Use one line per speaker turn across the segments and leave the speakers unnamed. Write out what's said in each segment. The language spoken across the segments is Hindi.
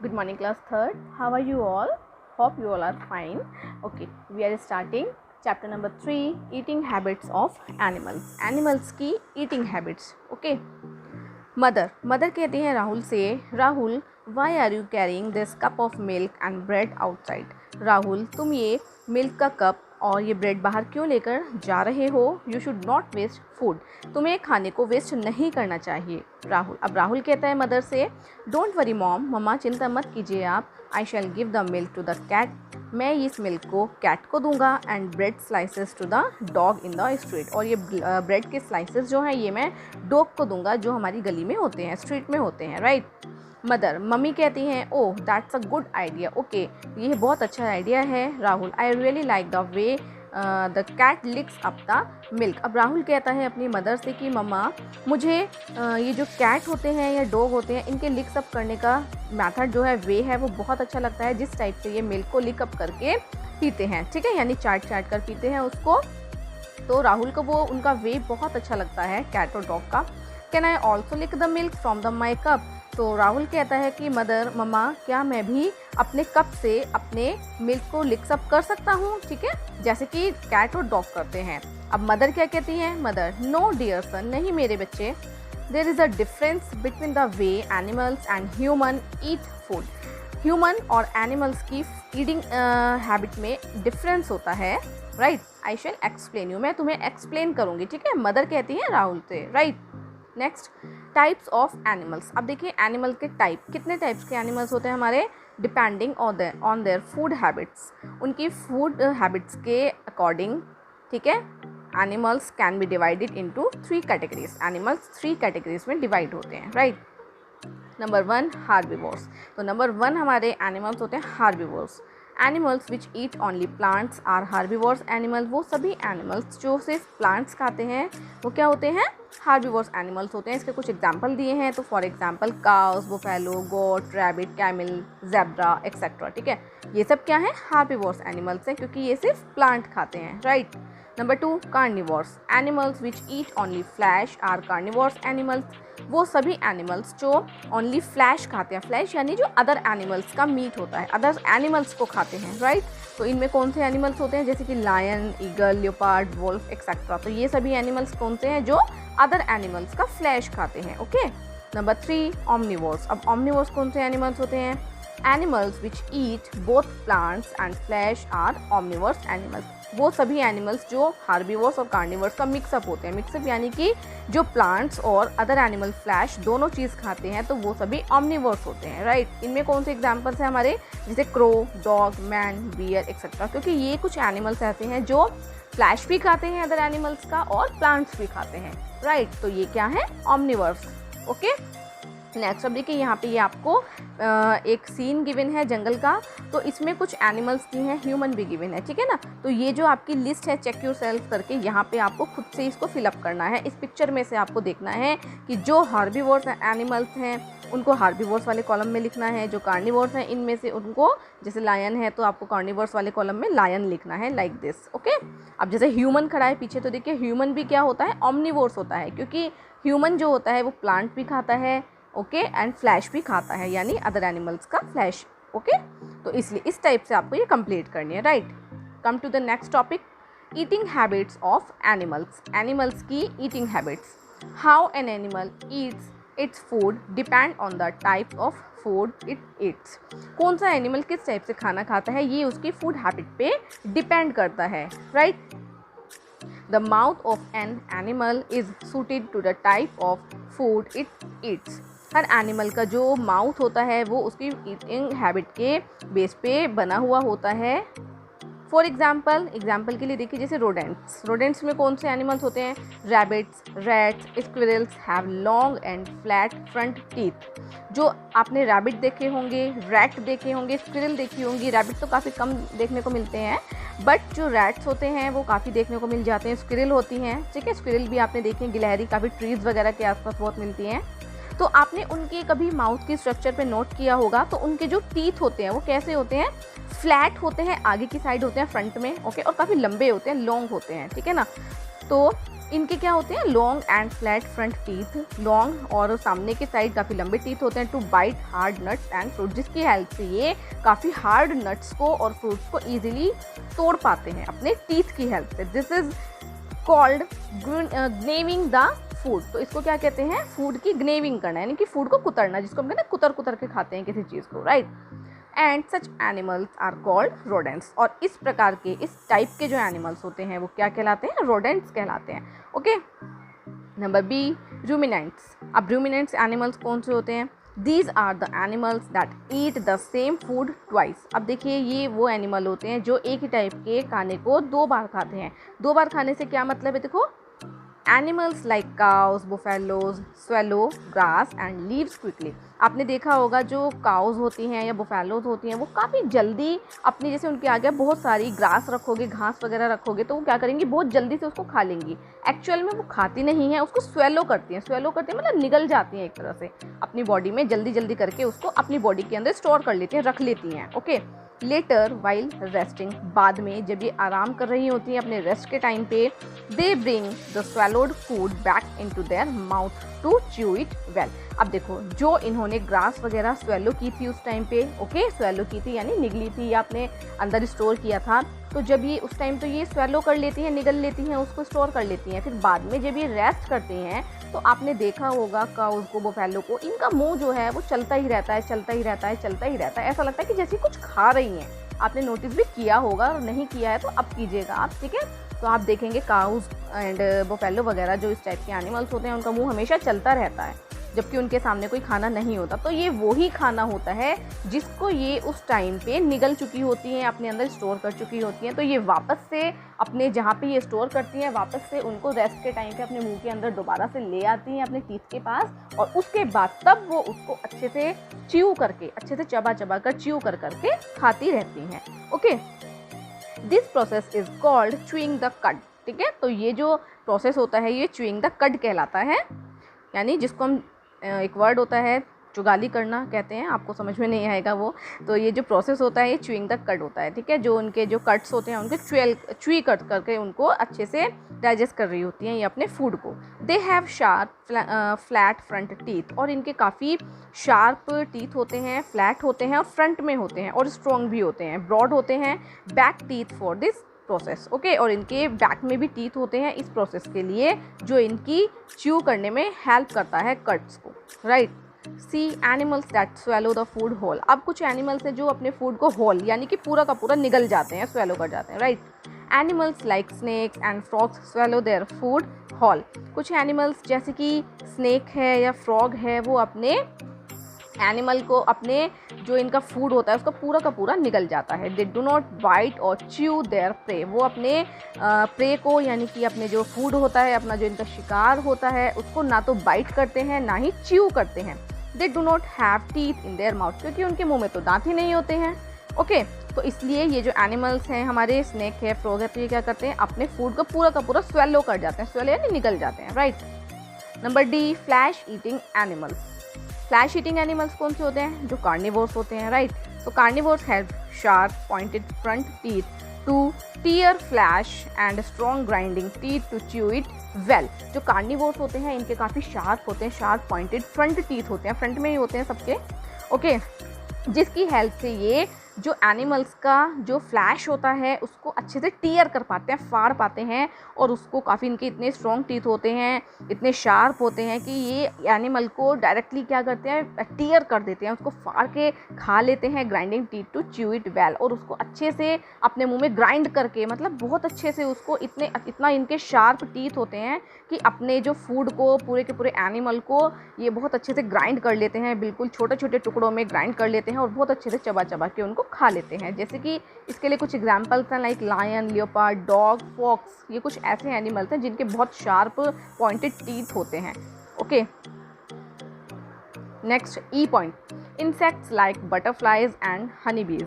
Good morning, class third. How are you all? Hope you all are fine. Okay, we are starting chapter number 3, eating habits of animals. Animals की eating habits. Okay. मदर कहती हैं राहुल से, Rahul why are you carrying this cup of milk and bread outside. Rahul, तुम ये मिल्क का कप और ये ब्रेड बाहर क्यों लेकर जा रहे हो? You should not waste food. तुम्हें खाने को वेस्ट नहीं करना चाहिए। राहुल, अब राहुल कहता है मदर से, डोंट वरी मॉम, मम्मा चिंता मत कीजिए आप, I shall give the milk to the cat. मैं इस मिल्क को कैट को दूंगा and bread slices to the dog in the street. और ये ब्रेड के स्लाइसेस जो हैं ये मैं डॉग को दूंगा जो हमारी गली में होते हैं, स्ट्रीट में होते हैं, राइट। मदर, मम्मी कहती हैं, oh that's a good idea, okay ये बहुत अच्छा आइडिया है Rahul, I really like the way the cat licks up the milk. अब राहुल कहता है अपनी मदर से कि मम्मा मुझे ये जो कैट होते हैं या डॉग होते हैं इनके लिक्स अप करने का मेथड जो है, वे है, वो बहुत अच्छा लगता है, जिस टाइप से ये मिल्क को लिक अप करके पीते हैं, ठीक है, यानी चाट चाट कर पीते हैं उसको। तो राहुल को वो उनका वे बहुत अच्छा लगता है कैट और डॉग का। Can I also lick the milk from the my cup. तो राहुल कहता है कि मदर, मम्मा क्या मैं भी अपने कप से अपने मिल्क को लिक्स अप कर सकता हूँ, ठीक है, जैसे कि कैट और डॉग करते हैं। अब मदर क्या कहती हैं? मदर, नो डियर सन, नहीं मेरे बच्चे, there is a difference between the way animals and human eat food. Human और एनिमल्स की ईटिंग हैबिट में डिफरेंस होता है, right. I shall explain you, मैं तुम्हें एक्सप्लेन करूँगी, ठीक है, मदर कहती हैं राहुल से, right. Next, types of animals. अब देखिए एनिमल के टाइप, कितने टाइप्स के एनिमल्स होते हैं हमारे, depending on their food habits, उनकी फूड हैबिट्स के अकॉर्डिंग, ठीक है। Animals can be divided into 3 categories. Animals 3 categories में डिवाइड होते हैं, राइट। Number 1, herbivores. तो नंबर 1 हमारे एनिमल्स होते हैं herbivores. Animals which eat only plants are herbivores animal. वो सभी एनिमल्स जो सिर्फ प्लांट्स खाते हैं वो क्या होते हैं? हार्बीवोर्स एनिमल्स होते हैं। इसके कुछ एग्जाम्पल दिए हैं, तो for example cows, buffalo, goat, rabbit, camel, zebra etcetera, ठीक है, ये सब क्या है? हार्बीवोर्स एनिमल्स हैं, क्योंकि ये सिर्फ प्लांट खाते हैं, right. Number 2, carnivores. Animals which eat only flesh are carnivores animals. वो सभी एनिमल्स जो ओनली फ्लैश खाते हैं, फ्लैश यानी जो अदर एनिमल्स का मीट होता है, अदर एनिमल्स को खाते हैं, राइट। तो इनमें कौन से एनिमल्स होते हैं? जैसे कि lion, eagle, leopard, wolf etcetera. तो ये सभी एनिमल्स कौन से हैं? जो अदर एनिमल्स का फ्लैश खाते हैं, ओके। Number 3, omnivores. अब ओमनिवोर्स कौन से एनिमल्स होते हैं? Animals which eat both plants and flesh are omnivores animals. वो सभी एनिमल्स जो हार्बीवोर्स और कार्निवोर्स का मिक्सअप होते हैं। मिक्सअप यानी कि जो प्लांट्स और अदर एनिमल फ्लैश दोनों चीज़ खाते हैं, तो वो सभी ओमनिवोर्स होते हैं, राइट। इनमें कौन से एग्जांपल्स हैं हमारे? जैसे crow, dog, man, bear etcetera, क्योंकि ये कुछ एनिमल्स ऐसे हैं जो फ्लैश भी खाते हैं अदर एनिमल्स का और प्लांट्स भी खाते हैं, राइट। तो ये क्या है? Omnivores, okay. नेक्स्ट, अब देखिए यहाँ पे ये आपको एक सीन गिवन है जंगल का, तो इसमें कुछ एनिमल्स दी हैं, ह्यूमन भी गिवन है, ठीक है ना। तो ये जो आपकी लिस्ट है, चेक योर सेल्फ करके यहाँ पे आपको खुद से इसको फिलअप करना है। इस पिक्चर में से आपको देखना है कि जो हार्बीवोर्स एनिमल्स हैं उनको हार्बीवोर्स वाले कॉलम में लिखना है, जो कार्निवोर्स हैं इनमें से उनको, जैसे लायन है तो आपको कार्निवोर्स वाले कॉलम में लायन लिखना है, लाइक दिस, ओके। अब जैसे ह्यूमन खड़ा है पीछे, तो देखिए ह्यूमन भी क्या होता है? ओमनिवोर्स होता है, क्योंकि ह्यूमन जो होता है वो प्लांट भी खाता है, ओके, एंड फ्लैश भी खाता है, यानी अदर एनिमल्स का फ्लैश, ओके। तो इसलिए इस टाइप से आपको ये कंप्लीट करनी है, right. Come to the next topic, eating habits of animals. Animals की eating habits. How an animal eats its food depend on the type of food it eats. कौन सा एनिमल किस टाइप से खाना खाता है ये उसकी फूड हैबिट पे डिपेंड करता है, right. The mouth of an animal is suited to the type of food it eats. Her animal का जो माउथ होता है वो उसकी ईटिंग हैबिट के बेस पे बना हुआ होता है। फॉर एग्जाम्पल के लिए देखिए, जैसे रोडेंट्स में कौन से एनिमल्स होते हैं? Rabbits, rats, squirrels have long and flat front teeth. जो आपने रैबिट देखे होंगे, रैट देखे होंगे, स्क्विरल देखी होंगी। रैबिट तो काफ़ी कम देखने को मिलते हैं, बट जो रैट्स होते हैं वो काफ़ी देखने को मिल जाते हैं। स्क्विरल होती हैं, ठीक है, स्क्विरल भी आपने देखे हैं, गिलहरी काफ़ी ट्रीज़ वगैरह के आसपास बहुत मिलती हैं। तो आपने उनके कभी माउथ की स्ट्रक्चर पे नोट किया होगा, तो उनके जो टीथ होते हैं वो कैसे होते हैं? फ्लैट होते हैं, आगे की साइड होते हैं फ्रंट में, ओके, और काफ़ी लंबे होते हैं, लॉन्ग होते हैं, ठीक है ना। तो इनके क्या होते हैं, long and flat front teeth, long और सामने के साइड काफ़ी लंबे टीथ होते हैं, to bite hard nuts and fruit, जिसकी हेल्प से ये काफ़ी हार्ड नट्स को और फ्रूट्स को ईजिली तोड़ पाते हैं अपने टीथ की हेल्प से। This is called gnawing the food. तो इसको क्या कहते हैं, फूड की ग्नेविंग करना, यानी कि फूड को कुतरना, जिसको हम कहते हैं कुतर कुतर के खाते हैं किसी चीज़ को, right. And such animals are called rodents, और इस प्रकार के, इस टाइप के जो एनिमल्स होते हैं वो क्या कहलाते हैं, रोडेंट्स कहलाते हैं। Okay, number B, ruminants. अब रूमिनेंट्स एनिमल्स कौन से होते हैं, these are the animals that eat the same food twice. अब देखिए ये वो एनिमल होते हैं जो एक ही टाइप के खाने को 2 बार खाते हैं। 2 बार खाने से क्या मतलब है, देखो, animals like cows, buffaloes swallow grass and leaves quickly. आपने देखा होगा जो काउस होती हैं या बुफेलोज होती हैं वो काफ़ी जल्दी अपनी, जैसे उनके आगे बहुत सारी ग्रास रखोगे, घास वगैरह रखोगे, तो वो क्या करेंगी, बहुत जल्दी से उसको खा लेंगी। एक्चुअल में वो खाती नहीं है, उसको स्वेलो करती हैं। स्वेलो करती हैं मतलब निगल जाती हैं एक तरह से अपनी बॉडी में, जल्दी जल्दी करके उसको अपनी बॉडी के अंदर स्टोर कर लेती हैं, रख लेती हैं। ओके, लेटर वाइल रेस्टिंग, बाद में जब ये आराम कर रही होती हैं अपने रेस्ट के टाइम पे, they bring the swallowed food back into their mouth to chew it well. अब देखो, जो इन्होंने ग्रास वगैरह स्वेलो की थी उस टाइम पे, ओके, स्वेलो की थी यानी निगली थी या अपने अंदर स्टोर किया था, तो जब ये उस टाइम तो ये स्वेलो कर लेती हैं, निगल लेती हैं, उसको स्टोर कर लेती हैं। फिर बाद में जब ये रेस्ट करते हैं तो आपने देखा होगा काउस को, बुफेलो को, इनका मुंह जो है वो चलता ही रहता है, चलता ही रहता है, चलता ही रहता है, ऐसा लगता है कि जैसे कुछ खा रही हैं। आपने नोटिस भी किया होगा, और नहीं किया है तो अब कीजिएगा आप, ठीक है। तो आप देखेंगे काउस एंड बुफेलो वगैरह जो इस टाइप के एनिमल्स होते हैं उनका मुंह हमेशा चलता रहता है, जबकि उनके सामने कोई खाना नहीं होता। तो ये वही खाना होता है जिसको ये उस टाइम पे निगल चुकी होती हैं, अपने अंदर स्टोर कर चुकी होती हैं। तो ये वापस से अपने जहाँ पे ये स्टोर करती हैं, वापस से उनको रेस्ट के टाइम पे अपने मुंह के अंदर दोबारा से ले आती हैं अपने टीथ के पास, और उसके बाद तब वो उसको अच्छे से च्यू करके, अच्छे से चबा चबा कर च्यू कर करके खाती रहती हैं। Okay, this process is called chewing the कड, ठीक है। तो ये जो प्रोसेस होता है ये च्यूइंग द कड कहलाता है, यानी जिसको हम एक वर्ड होता है चुगाली करना कहते हैं, आपको समझ में नहीं आएगा वो। तो ये जो प्रोसेस होता है ये च्यूइंग द कट होता है, ठीक है। जो उनके जो कट्स होते हैं उनके च्यूई कट करके उनको अच्छे से डाइजेस्ट कर रही होती हैं ये अपने फूड को। They have sharp flat front teeth, और इनके काफ़ी शार्प टीथ होते हैं, फ्लैट होते हैं और फ्रंट में होते हैं, और स्ट्रॉन्ग भी होते हैं, ब्रॉड होते हैं। Back teeth for this process, okay, और इनके बैक में भी टीथ होते हैं इस प्रोसेस के लिए, जो इनकी च्यू करने में हेल्प करता है कट्स को, right. See animals that swallow the food whole. अब कुछ एनिमल्स हैं जो अपने फूड को होल यानी कि पूरा का पूरा निगल जाते हैं, स्वेलो कर जाते हैं, right. Animals like snakes and frogs swallow their food whole. कुछ एनिमल्स जैसे कि स्नेक है या फ्रॉग है वो अपने एनिमल को, अपने जो इनका फूड होता है उसका पूरा का पूरा निगल जाता है। दे डू नॉट बाइट और च्यू देयर प्रे। वो अपने प्रे को यानी कि अपने जो फूड होता है, अपना जो इनका शिकार होता है उसको ना तो बाइट करते हैं ना ही च्यू करते हैं। They do not have teeth in their mouth, क्योंकि उनके मुंह में तो दांत ही नहीं होते हैं, ओके। तो इसलिए ये जो एनिमल्स हैं हमारे, स्नेक है, फ्रॉग है, तो ये क्या करते हैं अपने फूड को पूरा का पूरा स्वेलो कर जाते हैं, स्वेलो यानी निगल जाते हैं, right. Number D, flesh eating animals. Flesh eating animals कौन से होते हैं, जो कार्निवोर्स होते हैं, राइट। तो carnivores have sharp pointed front teeth to tear flesh and strong grinding teeth to chew it well. जो कार्निवोर्स होते हैं इनके काफ़ी शार्प होते हैं, शार्प पॉइंटेड फ्रंट टीथ होते हैं, फ्रंट में ही होते हैं सबके, ओके, जिसकी हेल्प से ये जो एनिमल्स का जो फ्लैश होता है उसको अच्छे से टीयर कर पाते हैं, फाड़ पाते हैं, और उसको काफ़ी इनके इतने स्ट्रॉन्ग टीथ होते हैं, इतने शार्प होते हैं कि ये एनिमल को डायरेक्टली क्या करते हैं, टीयर कर देते हैं, उसको फाड़ के खा लेते हैं। Grinding teeth to chew it well, और उसको अच्छे से अपने मुंह में ग्राइंड करके, मतलब बहुत अच्छे से उसको, इतना इनके शार्प टीथ होते हैं कि अपने जो फूड को, पूरे के पूरे एनिमल को ये बहुत अच्छे से ग्राइंड कर लेते हैं, बिल्कुल छोटे छोटे टुकड़ों में ग्राइंड कर लेते हैं और बहुत अच्छे से चबा चबा के उनको खा लेते हैं। जैसे कि इसके लिए कुछ एग्जांपल्स हैं, like lion, leopard, dog, fox. ये कुछ ऐसे एनिमल्स हैं जिनके बहुत शार्प पॉइंटेड टीथ होते हैं, okay. Next, E point, insects like butterflies and honey बीज।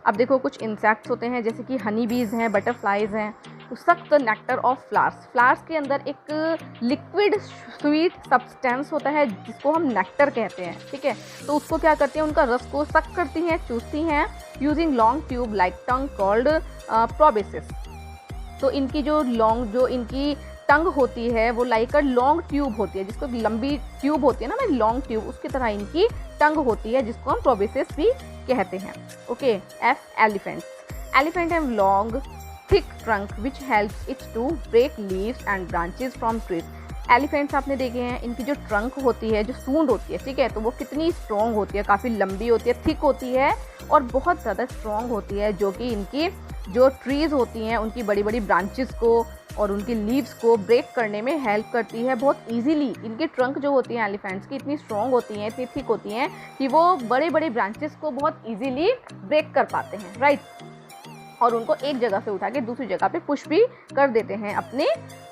अब देखो कुछ इंसेक्ट्स होते हैं जैसे कि हनी बीज हैं, बटरफ्लाइज हैं, तो सख्त नेक्टर ऑफ फ्लावर्स। फ्लावर्स के अंदर एक लिक्विड स्वीट सब्सटेंस होता है जिसको हम नेक्टर कहते हैं, ठीक है। तो उसको क्या करती हैं, उनका रस को सक करती हैं, चूसती हैं, using long tube like tongue called proboscis. तो इनकी जो लॉन्ग, जो इनकी टंग होती है वो लाइक अ लॉन्ग ट्यूब होती है, जिसको लंबी ट्यूब होती है ना, मैं लॉन्ग ट्यूब, उसकी तरह इनकी टंग होती है, जिसको हम प्रोबेसिस भी कहते हैं। Okay, F elephant. Elephant have long thick trunk which helps it to break leaves and branches from trees. Elephants आपने देखे हैं, इनकी जो ट्रंक होती है, जो सूंड होती है, ठीक है, तो वो कितनी स्ट्रॉन्ग होती है, काफ़ी लंबी होती है, थिक होती है और बहुत ज़्यादा स्ट्रॉन्ग होती है, जो कि इनकी जो ट्रीज़ होती हैं उनकी बड़ी बड़ी ब्रांचेस को और उनकी लीव्स को ब्रेक करने में हेल्प करती है बहुत इजीली। इनकी ट्रंक जो होती हैं एलिफेंट्स की इतनी स्ट्रॉन्ग होती हैं, इतनी थिक होती हैं कि वो बड़े बड़े ब्रांचेस को बहुत इजीली ब्रेक कर पाते हैं, राइट, और उनको एक जगह से उठा के दूसरी जगह पे पुश भी कर देते हैं अपने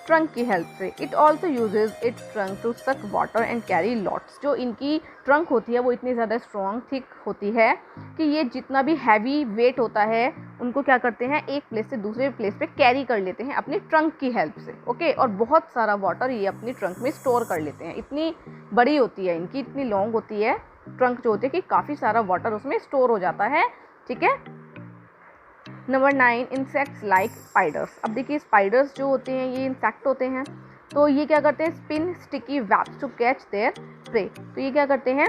ट्रंक की हेल्प से। It also uses its trunk to suck water and carry lots. जो इनकी ट्रंक होती है वो इतनी ज़्यादा स्ट्रॉन्ग थिक होती है कि ये जितना भी हैवी वेट होता है उनको क्या करते हैं, एक प्लेस से दूसरे प्लेस पे कैरी कर लेते हैं अपनी ट्रंक की हेल्प से। ओके, और बहुत सारा वाटर ये अपनी ट्रंक में स्टोर कर लेते हैं। इतनी बड़ी होती है इनकी, इतनी लॉन्ग होती है ट्रंक जो होती है कि काफ़ी सारा वाटर उसमें स्टोर हो जाता है, ठीक है। Number 9, insects like spiders. अब देखिए स्पाइडर्स जो होते हैं ये इंसेक्ट होते हैं, तो ये क्या करते हैं, spin sticky webs to catch their prey. तो ये क्या करते हैं,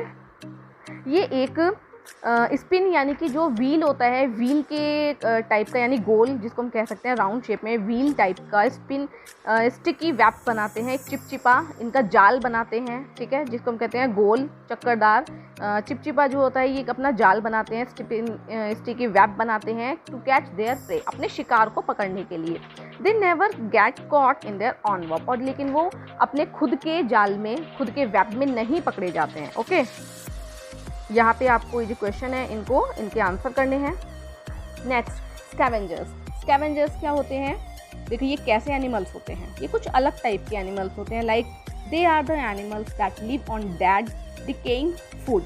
ये एक स्पिन यानी कि जो व्हील होता है, व्हील के टाइप का, यानी गोल जिसको हम कह सकते हैं राउंड शेप में व्हील टाइप का स्पिन स्टिकी वेब बनाते हैं, एक चिपचिपा इनका जाल बनाते हैं, ठीक है, जिसको हम कहते हैं गोल चक्करदार चिपचिपा जो होता है, ये अपना जाल बनाते हैं, स्टिकी वेब बनाते हैं टू कैच देयर प्रे, अपने शिकार को पकड़ने के लिए। They never get caught in their on web, और लेकिन वो अपने खुद के जाल में, खुद के वेब में नहीं पकड़े जाते हैं। ओके, यहाँ पे आपको ये जो क्वेश्चन है इनको इनके आंसर करने हैं। Next, scavengers. स्कैवेंजर्स क्या होते हैं, देखिए ये कैसे एनिमल्स होते हैं, ये कुछ अलग टाइप के एनिमल्स होते हैं। Like they are the animals that live on dead decaying food.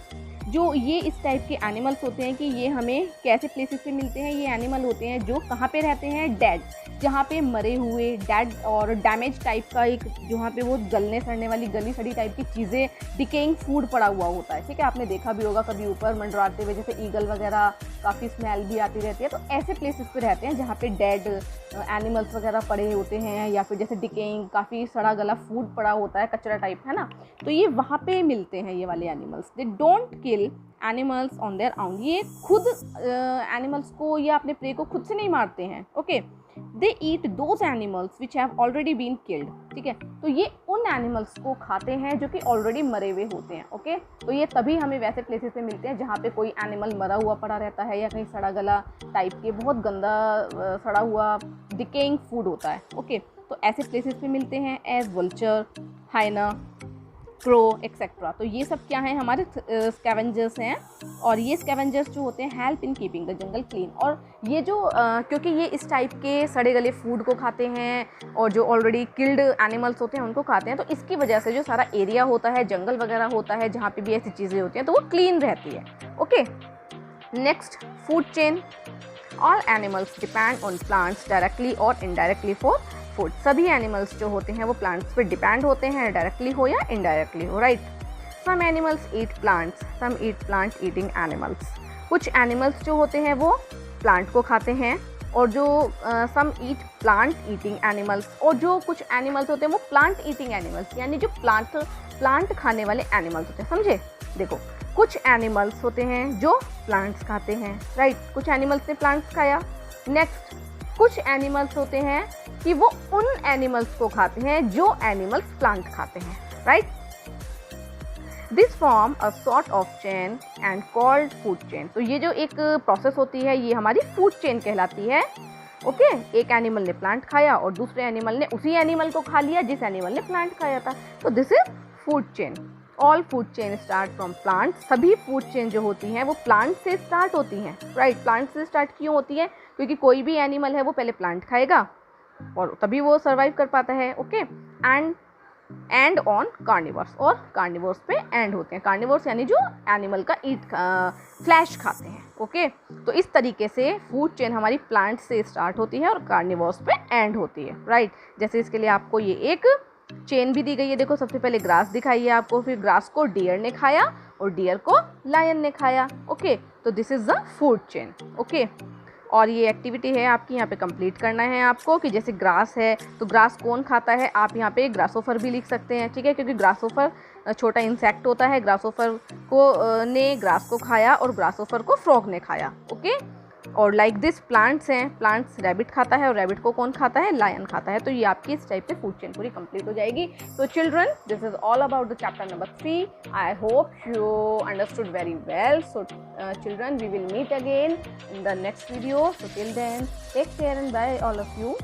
जो ये इस टाइप के एनिमल्स होते हैं कि ये हमें कैसे प्लेसेस पे मिलते हैं, ये एनिमल होते हैं जो कहाँ पे रहते हैं, डेड, जहाँ पे मरे हुए, डेड और डैमेज टाइप का एक, जहाँ पे वो गलने सड़ने वाली गली सड़ी टाइप की चीज़ें, डिकेइंग फूड पड़ा हुआ होता है, ठीक है, आपने देखा भी होगा कभी ऊपर मंडराते हुए, जैसे ईगल वगैरह, काफ़ी स्मेल भी आती रहती है, तो ऐसे प्लेसेस पे रहते हैं जहाँ पे डेड एनिमल्स वगैरह पड़े होते हैं, या फिर जैसे डिकेइंग काफ़ी सड़ा गला फूड पड़ा होता है, कचरा टाइप, है ना, तो ये वहाँ पे मिलते हैं ये वाले animals. They don't kill animals on their own, ये खुद एनिमल्स को या अपने प्रे को खुद से नहीं मारते हैं। Okay, they eat those animals which have already been killed, ठीक है, तो ये उन एनिमल्स को खाते हैं जो कि ऑलरेडी मरे हुए होते हैं। ओके, तो ये तभी हमें वैसे प्लेसेस पे मिलते हैं जहाँ पे कोई एनिमल मरा हुआ पड़ा रहता है, या कहीं सड़ा गला टाइप के बहुत गंदा सड़ा हुआ डिकेइंग फूड होता है। ओके, तो ऐसे प्लेसेस पे मिलते हैं एज वल्चर, हाइना, क्रो एक्सेट्रा। तो ये सब क्या हैं, हमारे स्कैवेंजर्स हैं, और ये स्कैवेंजर्स जो होते हैं help in keeping the jungle clean. और ये जो क्योंकि ये इस टाइप के सड़े गले फूड को खाते हैं और जो ऑलरेडी किल्ड एनिमल्स होते हैं उनको खाते हैं, तो इसकी वजह से जो सारा एरिया होता है, जंगल वगैरह होता है, जहाँ पे भी ऐसी चीज़ें होती हैं, तो वो क्लीन रहती है। Okay, next, food chain. All animals depend on plants directly और इनडायरेक्टली फॉर फूड। सभी एनिमल्स जो होते हैं वो प्लांट्स पे डिपेंड होते हैं, डायरेक्टली हो या इनडायरेक्टली हो, right. Some animals eat plants, some eat plant eating animals. कुछ एनिमल्स जो होते हैं वो प्लांट को खाते हैं, और जो सम ईट प्लांट ईटिंग एनिमल्स, और जो कुछ एनिमल्स होते हैं वो प्लांट ईटिंग एनिमल्स, यानी जो प्लांट खाने वाले एनिमल्स होते हैं, समझे। देखो, कुछ एनिमल्स होते हैं जो प्लांट्स खाते हैं, राइट, कुछ एनिमल्स ने प्लांट्स खाया। नेक्स्ट, कुछ एनिमल्स होते हैं कि वो उन एनिमल्स को खाते हैं जो एनिमल्स प्लांट खाते हैं, right. This form a sort of chain and called food chain. तो ये जो एक प्रोसेस होती है ये हमारी फूड चेन कहलाती है। ओके, एक एनिमल ने प्लांट खाया और दूसरे एनिमल ने उसी एनिमल को खा लिया जिस एनिमल ने प्लांट खाया था, तो this is food chain. All food chain start from plant. सभी फूड चेन जो होती हैं वो प्लांट से स्टार्ट होती हैं, राइट। प्लांट से स्टार्ट क्यों होती है, क्योंकि कोई भी एनिमल है वो पहले प्लांट खाएगा और तभी वो सर्वाइव कर पाता है। ओके, एंड ऑन कार्निवर्स, और कार्निवर्स पे एंड होते हैं। कार्निवर्स यानी जो एनिमल का फ्लैश खाते हैं। ओके, तो इस तरीके से फूड चेन हमारी प्लांट से स्टार्ट होती है और कार्निवर्स पे एंड होती है, राइट। जैसे इसके लिए आपको ये एक चेन भी दी गई है। देखो, सबसे पहले ग्रास दिखाई है आपको, फिर ग्रास को डियर ने खाया और डियर को लायन ने खाया। ओके, तो this is the food chain. Okay, और ये एक्टिविटी है आपकी यहाँ पे कंप्लीट करना है आपको कि जैसे ग्रास है तो ग्रास कौन खाता है, आप यहाँ पे ग्रासोफर भी लिख सकते हैं, ठीक है, क्योंकि ग्रासोफर छोटा इंसेक्ट होता है, ग्रासोफर को ने ग्रास को खाया और ग्रासोफर को फ्रॉग ने खाया। ओके, और लाइक दिस प्लांट्स हैं, प्लांट्स रैबिट खाता है और रैबिट को कौन खाता है, लायन खाता है। तो ये आपकी इस टाइप से फूड चेन पूरी कंप्लीट हो जाएगी। तो children, this is all about the chapter number 3। I hope you understood very well. So children, we will meet again in the next video. So till then, take care and bye all of you.